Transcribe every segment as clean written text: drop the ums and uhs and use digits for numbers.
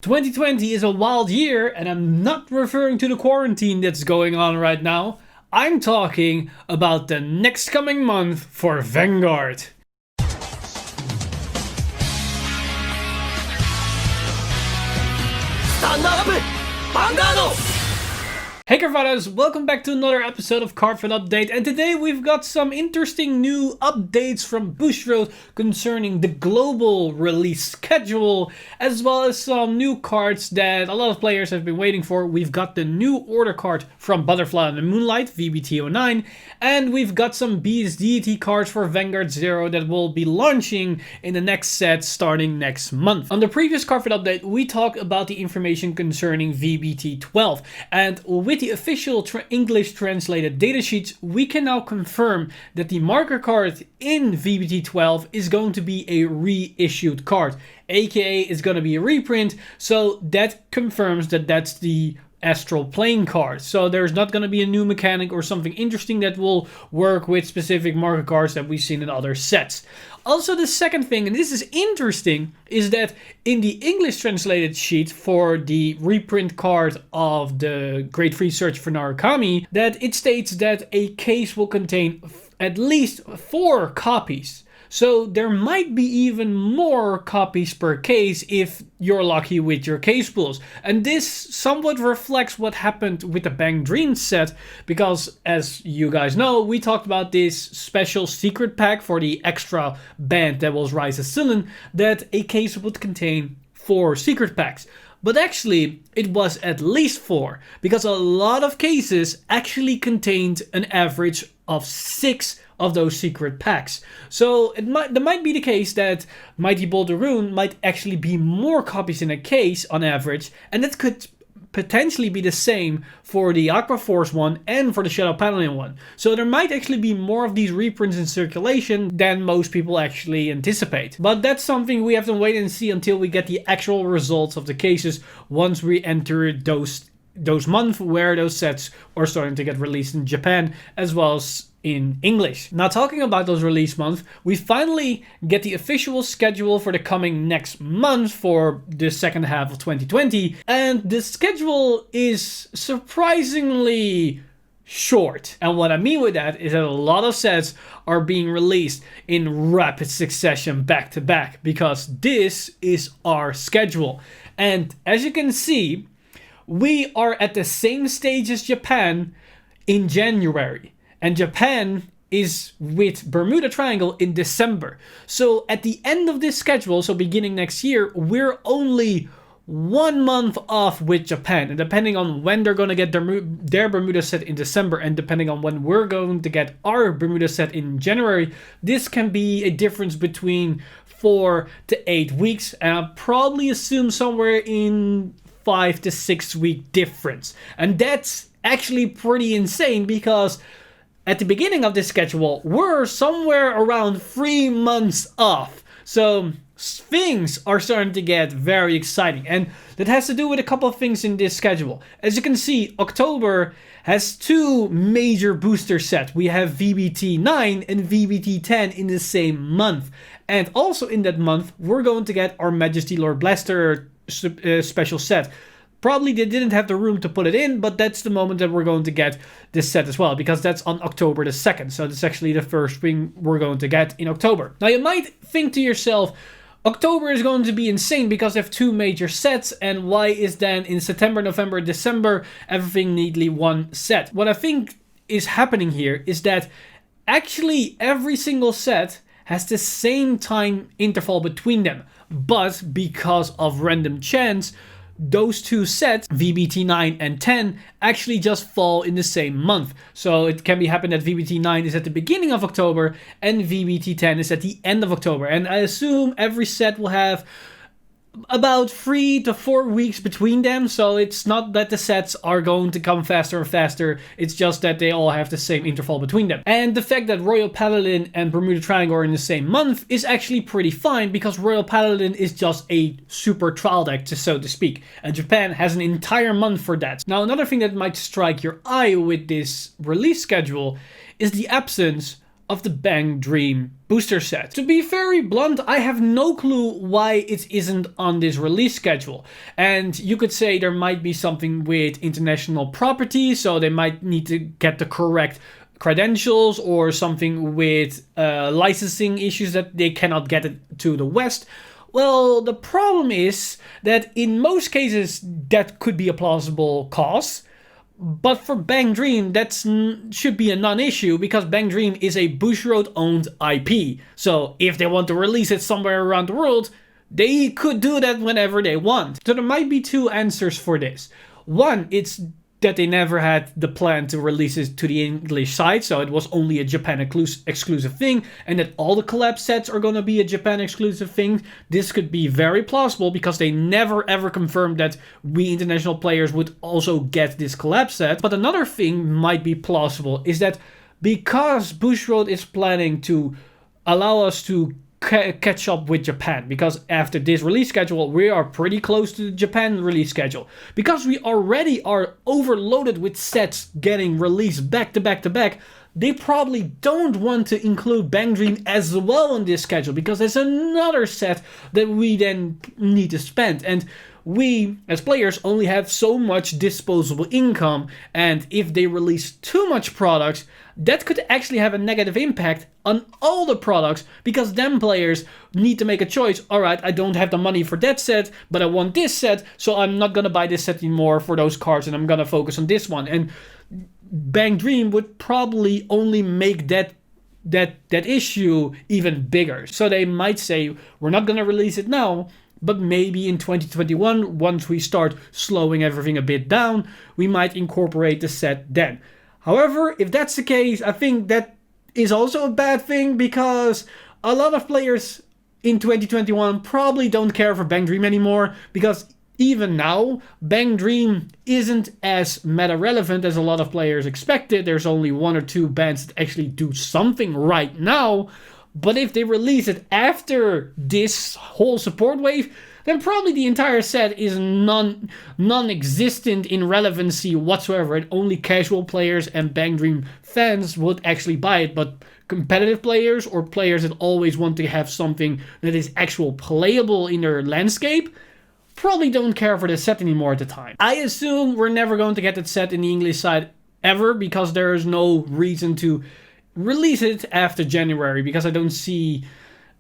2020 is a wild year, and I'm not referring to the quarantine that's going on right now. I'm talking about the next coming month for Vanguard. Stand up! Vanguard! Hey Cardfighters, welcome back to another episode of Cardfight Update, and today we've got some interesting new updates from Bushiroad concerning the global release schedule, as well as some new cards that a lot of players have been waiting for. We've got the new order card from Butterfly and the Moonlight, VBT09, and we've got some Beast Deity cards for Vanguard 0 that will be launching in the next set starting next month. On the previous Cardfight Update, we talked about the information concerning VBT12, and with the official English translated datasheets, we can now confirm that the marker card in VBT12 is going to be a reissued card, aka is going to be a reprint, so that confirms that that's the Astral Plane card. So there's not going to be a new mechanic or something interesting that will work with specific marker cards that we've seen in other sets. Also, the second thing, and this is interesting, is that in the English translated sheet for the reprint card of the Great Free Search for Narukami, that it states that a case will contain at least 4 copies. So there might be even more copies per case if you're lucky with your case pools. And this somewhat reflects what happened with the Bang Dreams set, because as you guys know, we talked about this special secret pack for the extra band that was Rise of Silen, that a case would contain 4 secret packs. But actually, it was at least 4, because a lot of cases actually contained an average of 6 of those secret packs. So there might be the case that Mighty Boulder Rune might actually be more copies in a case on average, and that could potentially be the same for the Aqua Force one and for the Shadow Paladin one. So there might actually be more of these reprints in circulation than most people actually anticipate. But that's something we have to wait and see until we get the actual results of the cases once we enter those months where those sets are starting to get released in Japan as well as in English. Now, talking about those release months, we finally get the official schedule for the coming next month for the second half of 2020, and the schedule is surprisingly short. And what I mean with that is that a lot of sets are being released in rapid succession back to back, because this is our schedule. And as you can see, we are at the same stage as Japan in January. And Japan is with Bermuda Triangle in December. So at the end of this schedule, so beginning next year, we're only 1 month off with Japan. And depending on when they're going to get their Bermuda set in December, and depending on when we're going to get our Bermuda set in January, this can be a difference between 4 to 8 weeks. And I'll probably assume somewhere in 5 to 6 week difference. And that's actually pretty insane, because at the beginning of this schedule, we're somewhere around 3 months off. So things are starting to get very exciting. And that has to do with a couple of things in this schedule. As you can see, October has 2 major booster sets. We have VBT9 and VBT10 in the same month. And also in that month, we're going to get our Majesty Lord Blaster special set. Probably they didn't have the room to put it in, but that's the moment that we're going to get this set as well, because that's on October the 2nd. So that's actually the first thing we're going to get in October. Now you might think to yourself, October is going to be insane because they have 2 major sets, and why is then in September, November, December everything neatly one set? What I think is happening here is that actually every single set has the same time interval between them, but because of random chance, those 2 sets, VBT9 and 10, actually just fall in the same month. So it can be happen that VBT9 is at the beginning of October and VBT10 is at the end of October. And I assume every set will have about 3 to 4 weeks between them, so it's not that the sets are going to come faster and faster, it's just that they all have the same interval between them. And the fact that Royal Paladin and Bermuda Triangle are in the same month is actually pretty fine, because Royal Paladin is just a super trial deck, so to speak, and Japan has an entire month for that. Now, another thing that might strike your eye with this release schedule is the absence of the Bang Dream booster set. To be very blunt, I have no clue why it isn't on this release schedule. And you could say there might be something with international property, so they might need to get the correct credentials, or something with licensing issues that they cannot get it to the West. Well, the problem is that in most cases that could be a plausible cause. But for Bang Dream, that should be a non-issue, because Bang Dream is a Bushiroad-owned IP. So if they want to release it somewhere around the world, they could do that whenever they want. So there might be two answers for this. One, it's that they never had the plan to release it to the English side, so it was only a Japan exclusive thing, and that all the collab sets are gonna be a Japan exclusive thing. This could be very plausible, because they never ever confirmed that we international players would also get this collab set. But another thing might be plausible is that because Bushiroad is planning to allow us to catch up with Japan, because after this release schedule we are pretty close to the Japan release schedule, because we already are overloaded with sets getting released back to back to back. They probably don't want to include Bang Dream as well on this schedule, because there's another set that we then need to spend, and we as players only have so much disposable income, and if they release too much products, that could actually have a negative impact on all the products, because then players need to make a choice. Alright, I don't have the money for that set, but I want this set, so I'm not gonna buy this set anymore for those cards, and I'm gonna focus on this one. And Bang Dream would probably only make that issue even bigger. So they might say, we're not gonna release it now, but maybe in 2021, once we start slowing everything a bit down, we might incorporate the set then. However, if that's the case, I think that is also a bad thing, because a lot of players in 2021 probably don't care for Bang Dream anymore, because even now, Bang Dream isn't as meta relevant as a lot of players expected. There's only one or two bands that actually do something right now. But if they release it after this whole support wave, then probably the entire set is non-existent in relevancy whatsoever, and only casual players and Bang Dream fans would actually buy it. But competitive players, or players that always want to have something that is actual playable in their landscape, probably don't care for the set anymore at the time. I assume we're never going to get that set in the English side ever, because there is no reason to release it after January, because I don't see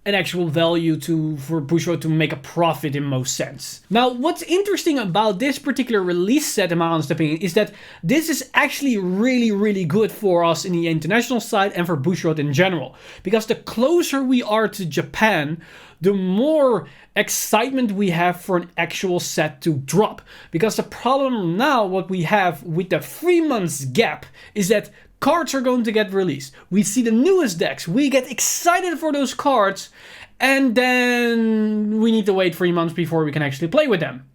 an actual value for Bushiroad to make a profit in most sense. Now, what's interesting about this particular release set, in my honest opinion, is that this is actually really, really good for us in the international side and for Bushiroad in general. Because the closer we are to Japan, the more excitement we have for an actual set to drop. Because the problem now, what we have with the 3 months gap, is that cards are going to get released. We see the newest decks. We get excited for those cards. And then we need to wait 3 months before we can actually play with them.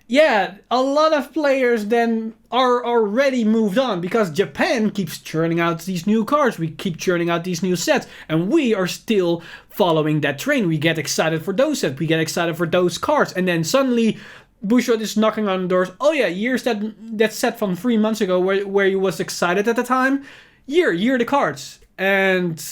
Yeah, a lot of players then are already moved on, because Japan keeps churning out these new cards. We keep churning out these new sets. And we are still following that train. We get excited for those sets. We get excited for those cards. And then suddenly Bushiroad is knocking on the doors. Oh yeah, here's that set from 3 months ago where you was excited at the time. Here are the cards. And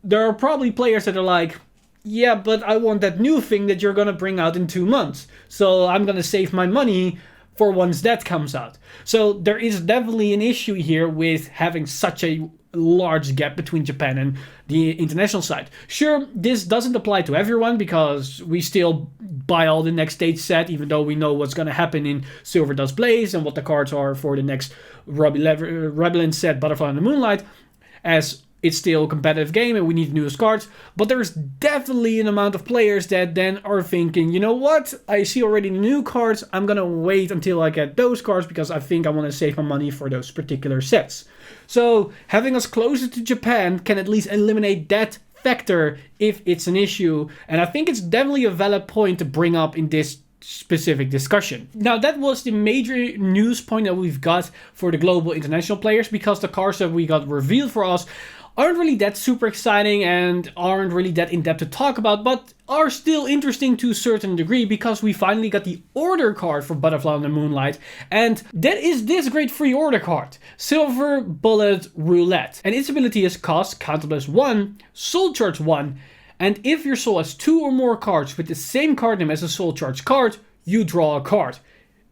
there are probably players that are like, yeah, but I want that new thing that you're gonna bring out in 2 months. So I'm gonna save my money for once that comes out. So there is definitely an issue here with having such a large gap between Japan and the international side. Sure, this doesn't apply to everyone, because we still buy all the next stage set, even though we know what's going to happen in Silver Dust Blaze and what the cards are for the next Rebellion set, Butterfly and the Moonlight, as it's still a competitive game and we need newest cards. But there's definitely an amount of players that then are thinking, you know what, I see already new cards, I'm gonna wait until I get those cards, because I think I want to save my money for those particular sets. So having us closer to Japan can at least eliminate that factor if it's an issue, and I think it's definitely a valid point to bring up in this specific discussion. Now, that was the major news point that we've got for the global international players, because the cards that we got revealed for us aren't really that super exciting and aren't really that in-depth to talk about, but are still interesting to a certain degree because we finally got the order card for Butterfly on the Moonlight, and that is this great free order card, Silver Bullet Roulette. And its ability is cost counter +1, soul charge 1, and if your soul has 2 or more cards with the same card name as a soul charge card, you draw a card.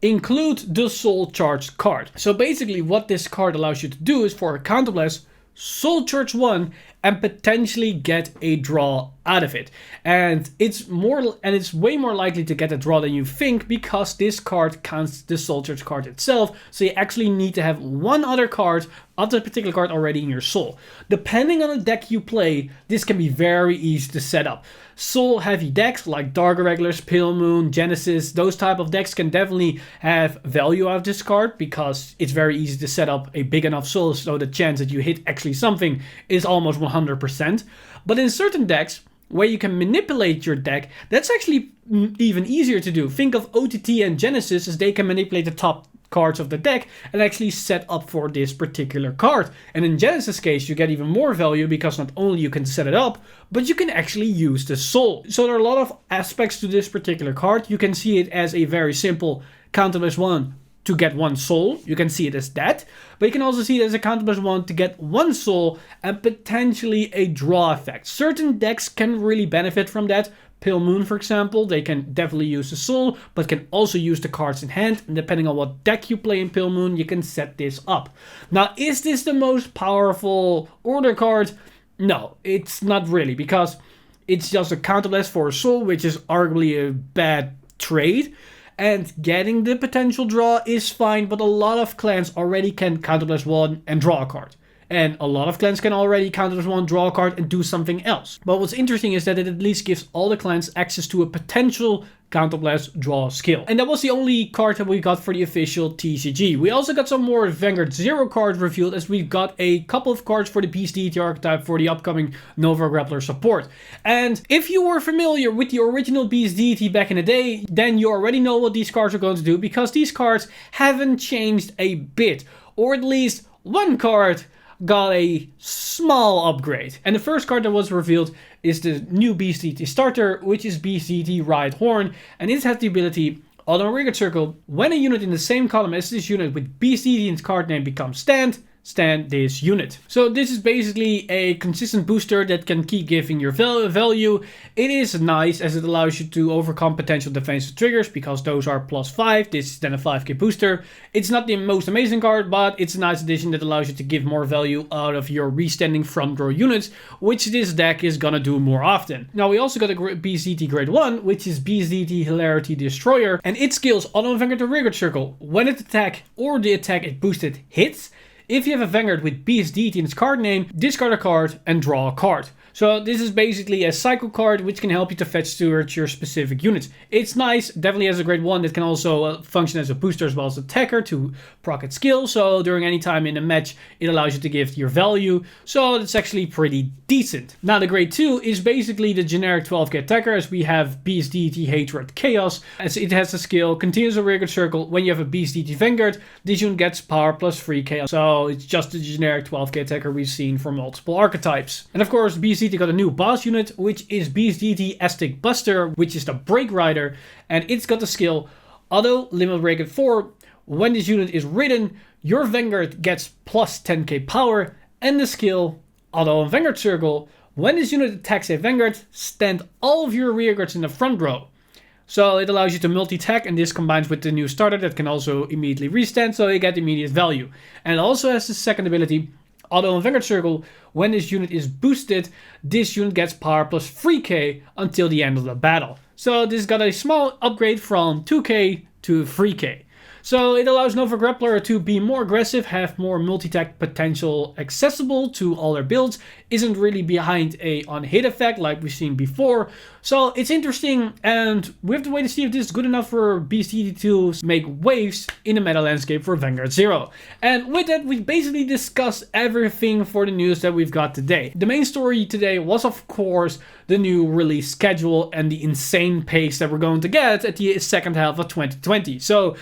Include the soul charge card. So basically what this card allows you to do is for a counterblast, soul charge 1 and potentially get a draw out of it. And it's way more likely to get a draw than you think because this card counts the soul charge card itself. So you actually need to have one other card of that particular card already in your soul. Depending on the deck you play, this can be very easy to set up. Soul heavy decks like Dark Irregulars, Pale Moon, Genesis, those type of decks can definitely have value out of this card because it's very easy to set up a big enough soul so the chance that you hit actually something is almost 100%. But in certain decks where you can manipulate your deck, that's actually even easier to do. Think of OTT and Genesis as they can manipulate the top cards of the deck and actually set up for this particular card. And in Genesis case, you get even more value because not only you can set it up, but you can actually use the soul. So there are a lot of aspects to this particular card. You can see it as a very simple counter +1 to get 1 soul. You can see it as that, but you can also see it as a counter +1 to get 1 soul and potentially a draw effect. Certain decks can really benefit from that. Pale Moon, for example, they can definitely use the soul, but can also use the cards in hand. And depending on what deck you play in Pale Moon, you can set this up. Now, is this the most powerful order card? No, it's not really, because it's just a counterblast for a soul, which is arguably a bad trade. And getting the potential draw is fine, but a lot of clans already can counterblast 1 and draw a card. And a lot of clans can already counter +1, draw a card, and do something else. But what's interesting is that it at least gives all the clans access to a potential counterblast draw skill. And that was the only card that we got for the official TCG. We also got some more Vanguard 0 cards revealed, as we got a couple of cards for the Beast Deity archetype for the upcoming Nova Grappler support. And if you were familiar with the original Beast Deity back in the day, then you already know what these cards are going to do, because these cards haven't changed a bit. Or at least one card got a small upgrade. And the first card that was revealed is the new Beast Deity starter, which is Beast Deity Riot Horn, and it has the ability, although Rigid Circle, when a unit in the same column as this unit with Beast Deity in its card name becomes stand this unit. So this is basically a consistent booster that can keep giving your value. It is nice as it allows you to overcome potential defensive triggers, because those are +5. This is then a 5k booster. It's not the most amazing card, but it's a nice addition that allows you to give more value out of your restanding front row units, which this deck is gonna do more often. Now we also got a Beast Deity Grade 1, which is Beast Deity Hilarity Destroyer, and it skills Auto Vanguard the Rigid Circle. When it attack or the attack it boosted hits, if you have a Vanguard with Beast Deity in its card name, discard a card and draw a card. So this is basically a cycle card which can help you to fetch towards your specific units. It's nice, definitely has a grade 1 that can also function as a booster as well as attacker to proc its skill. So during any time in a match, it allows you to give your value. So it's actually pretty decent. Now the grade 2 is basically the generic 12k attacker, as we have Beast Deity Hatred Chaos. As it has the skill, continues a Rigid Circle. When you have a Beast Deity Vanguard, this unit gets power +3 chaos. So it's just the generic 12k attacker we've seen for multiple archetypes. And of course, Beast Deity got a new boss unit, which is Beast Deity Aztec Buster, which is the Break Rider, and it's got the skill Auto Limit Break at 4. When this unit is ridden, your Vanguard gets +10k power, and the skill Auto Vanguard Circle. When this unit attacks a Vanguard, stand all of your rearguards in the front row. So it allows you to multi-attack, and this combines with the new starter that can also immediately restand, so you get immediate value. And it also has the second ability, Auto Vanguard Circle. When this unit is boosted, this unit gets power +3k until the end of the battle. So this got a small upgrade from 2k to 3k. So it allows Nova Grappler to be more aggressive, have more multi-attack potential accessible to all their builds, isn't really behind a on-hit effect like we've seen before. So it's interesting, and we have to wait to see if this is good enough for Beast Deity to make waves in the meta landscape for Vanguard 0. And with that, we basically discussed everything for the news that we've got today. The main story today was, of course, the new release schedule and the insane pace that we're going to get at the second half of 2020. So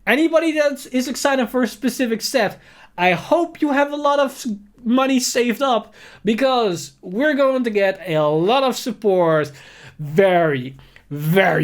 anybody that is excited for a specific set, I hope you have a lot of money saved up because we're going to get a lot of support very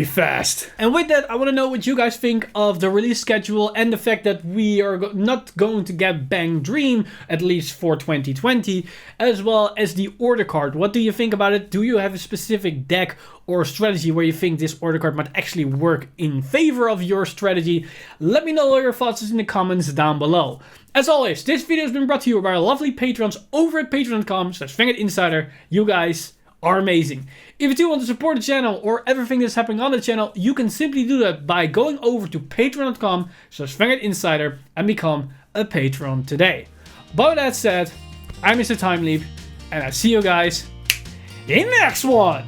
fast. And with that, I want to know what you guys think of the release schedule and the fact that we are not going to get Bang Dream, at least for 2020, as well as the order card. What do you think about it? Do you have a specific deck or strategy where you think this order card might actually work in favor of your strategy? Let me know all your thoughts in the comments down below. As always, this video has been brought to you by our lovely patrons over at patreon.com/VanguardInsider. You guys are amazing. If you do want to support the channel or everything that's happening on the channel, you can simply do that by going over to patreon.com/VanguardInsider and become a patron today. But with that said, I'm Mr. Time Leap, and I see you guys in the next one.